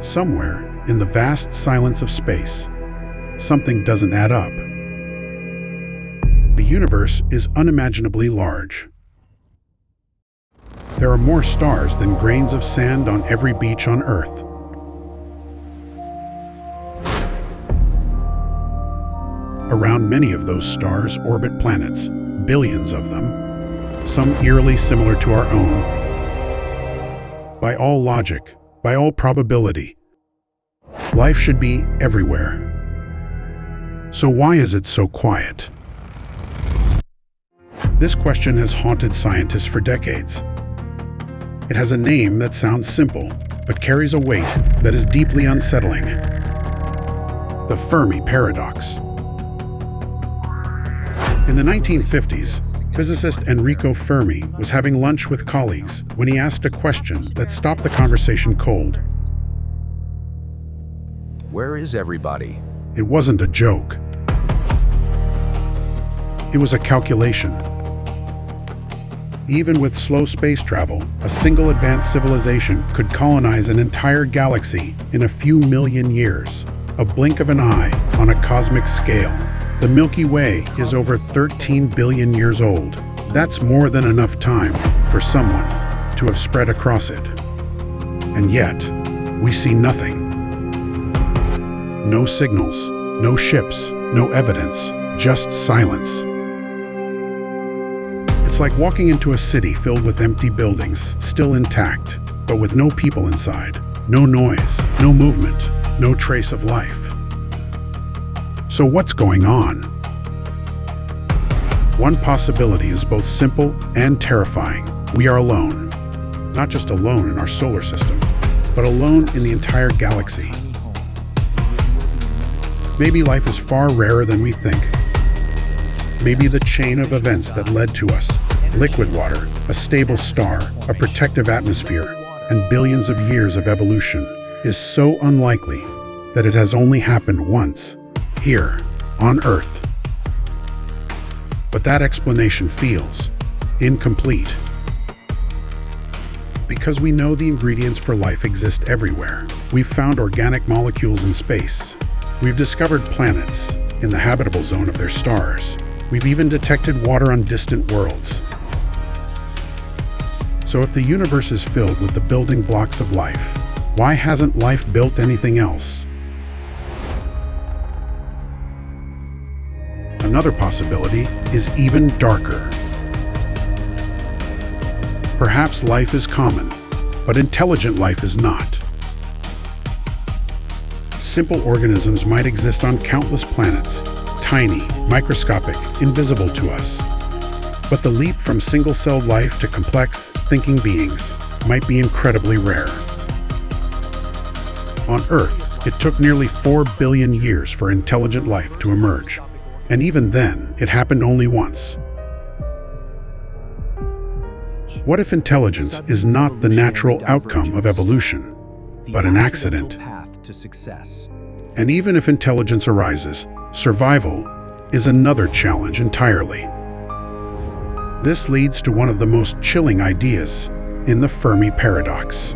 Somewhere in the vast silence of space, something doesn't add up. The universe is unimaginably large. There are more stars than grains of sand on every beach on Earth. Around many of those stars orbit planets, billions of them, some eerily similar to our own. By all logic, by all probability, life should be everywhere. So why is it so quiet? This question has haunted scientists for decades. It has a name that sounds simple, but carries a weight that is deeply unsettling. The Fermi Paradox. In the 1950s, physicist Enrico Fermi was having lunch with colleagues when he asked a question that stopped the conversation cold. Where is everybody? It wasn't a joke. It was a calculation. Even with slow space travel, a single advanced civilization could colonize an entire galaxy in a few million years, a blink of an eye on a cosmic scale. The Milky Way is over 13 billion years old. That's more than enough time for someone to have spread across it. And yet, we see nothing. No signals, no ships, no evidence, just silence. It's like walking into a city filled with empty buildings, still intact, but with no people inside. No noise, no movement, no trace of life. So what's going on? One possibility is both simple and terrifying. We are alone. Not just alone in our solar system, but alone in the entire galaxy. Maybe life is far rarer than we think. Maybe the chain of events that led to us, liquid water, a stable star, a protective atmosphere, and billions of years of evolution, is so unlikely that it has only happened once, here, on Earth. But that explanation feels incomplete. Because we know the ingredients for life exist everywhere. We've found organic molecules in space. We've discovered planets in the habitable zone of their stars. We've even detected water on distant worlds. So if the universe is filled with the building blocks of life, why hasn't life built anything else? Another possibility is even darker. Perhaps life is common, but intelligent life is not. Simple organisms might exist on countless planets, tiny, microscopic, invisible to us. But the leap from single-celled life to complex, thinking beings might be incredibly rare. On Earth, it took nearly 4 billion years for intelligent life to emerge. And even then, it happened only once. What if intelligence is not the natural outcome of evolution, but an accident? And even if intelligence arises, survival is another challenge entirely. This leads to one of the most chilling ideas in the Fermi Paradox: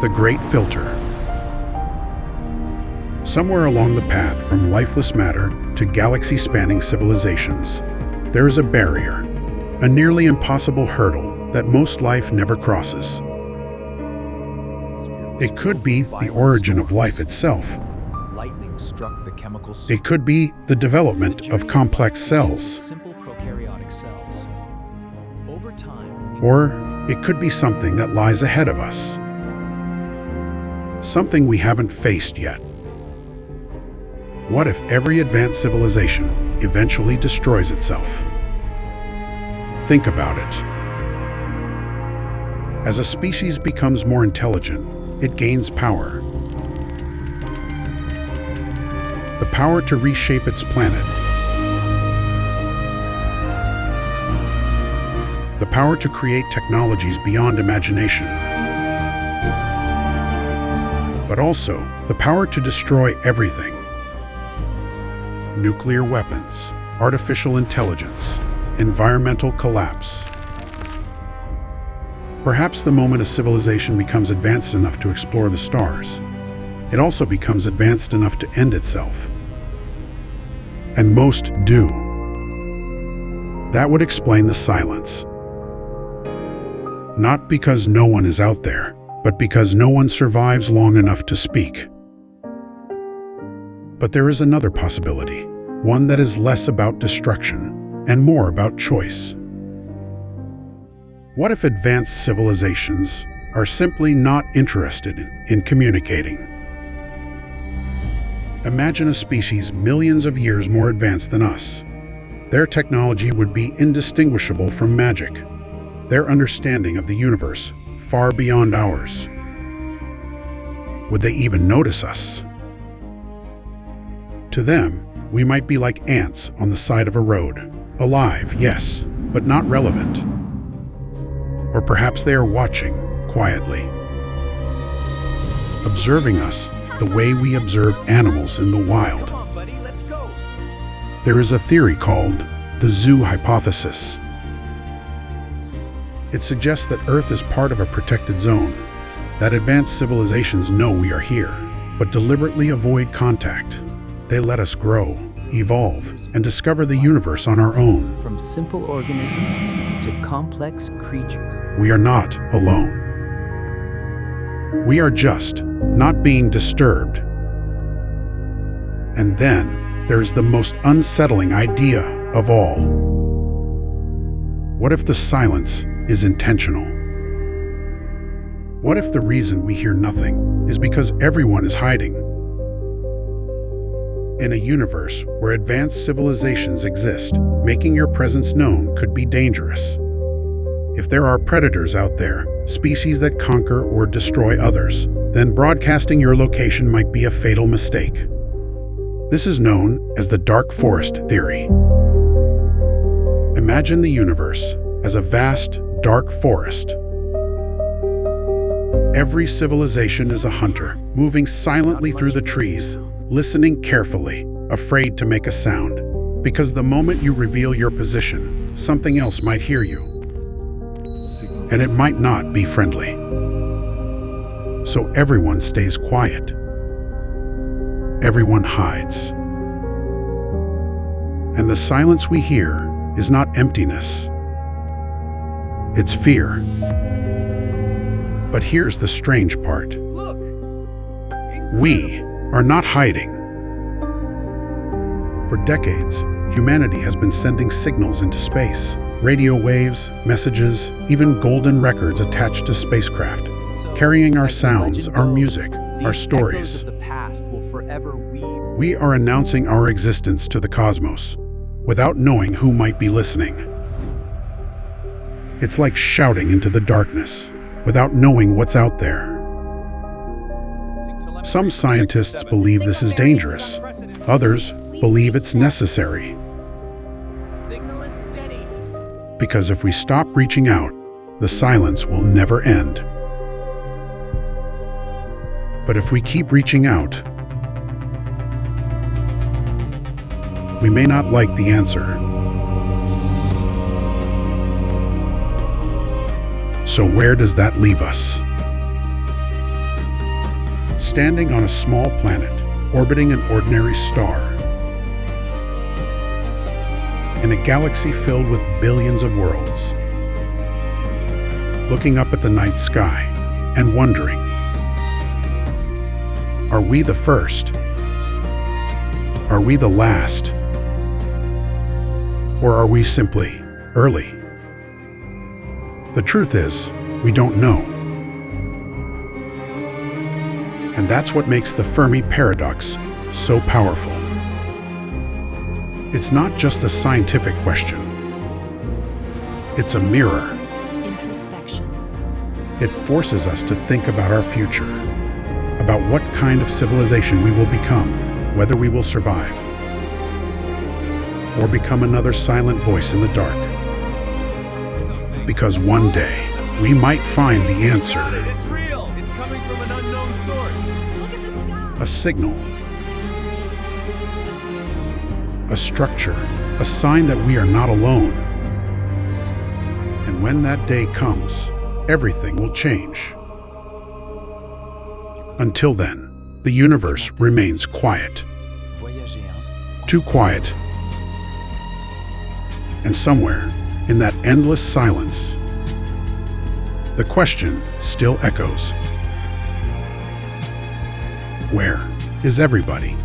the Great Filter. Somewhere along the path from lifeless matter to galaxy-spanning civilizations, there is a barrier, a nearly impossible hurdle that most life never crosses. It could be the origin of life itself. It could be the development of complex cells. Or it could be something that lies ahead of us. Something we haven't faced yet. What if every advanced civilization eventually destroys itself? Think about it. As a species becomes more intelligent, it gains power. The power to reshape its planet. The power to create technologies beyond imagination. But also, the power to destroy everything. Nuclear weapons, artificial intelligence, environmental collapse. Perhaps the moment a civilization becomes advanced enough to explore the stars, it also becomes advanced enough to end itself. And most do. That would explain the silence. Not because no one is out there, but because no one survives long enough to speak. But there is another possibility, one that is less about destruction and more about choice. What if advanced civilizations are simply not interested in communicating? Imagine a species millions of years more advanced than us. Their technology would be indistinguishable from magic. Their understanding of the universe far beyond ours. Would they even notice us? To them, we might be like ants on the side of a road. Alive, yes, but not relevant. Or perhaps they are watching, quietly. Observing us the way we observe animals in the wild. Come on, buddy, let's go. There is a theory called the zoo hypothesis. It suggests that Earth is part of a protected zone, that advanced civilizations know we are here, but deliberately avoid contact. They let us grow, evolve, and discover the universe on our own. From simple organisms to complex creatures. We are not alone. We are just not being disturbed. And then there's the most unsettling idea of all. What if the silence is intentional? What if the reason we hear nothing is because everyone is hiding? In a universe where advanced civilizations exist, making your presence known could be dangerous. If there are predators out there, species that conquer or destroy others, then broadcasting your location might be a fatal mistake. This is known as the dark forest theory. Imagine the universe as a vast, dark forest. Every civilization is a hunter, moving silently through the trees, listening carefully, afraid to make a sound. Because the moment you reveal your position, something else might hear you. And it might not be friendly. So everyone stays quiet. Everyone hides. And the silence we hear is not emptiness. It's fear. But here's the strange part. Look! We are not hiding. For decades, humanity has been sending signals into space. Radio waves, messages, even golden records attached to spacecraft, carrying our sounds, our music, our stories. Of the past will forever weave. We are announcing our existence to the cosmos, without knowing who might be listening. It's like shouting into the darkness, without knowing what's out there. Some scientists believe this is dangerous. Others believe it's necessary. Signal is steady. Because if we stop reaching out, the silence will never end. But if we keep reaching out, we may not like the answer. So where does that leave us? Standing on a small planet, orbiting an ordinary star. In a galaxy filled with billions of worlds. Looking up at the night sky and wondering, are we the first? Are we the last? Or are we simply early? The truth is, we don't know. And that's what makes the Fermi Paradox so powerful. It's not just a scientific question. It's a mirror. Introspection. It forces us to think about our future, about what kind of civilization we will become, whether we will survive, or become another silent voice in the dark. Because one day, we might find the answer. It's real. It's coming from an unknown source. Look at the sky. A signal. A structure. A sign that we are not alone. And when that day comes, everything will change. Until then, the universe remains quiet. Too quiet. And somewhere, in that endless silence, the question still echoes. Where is everybody?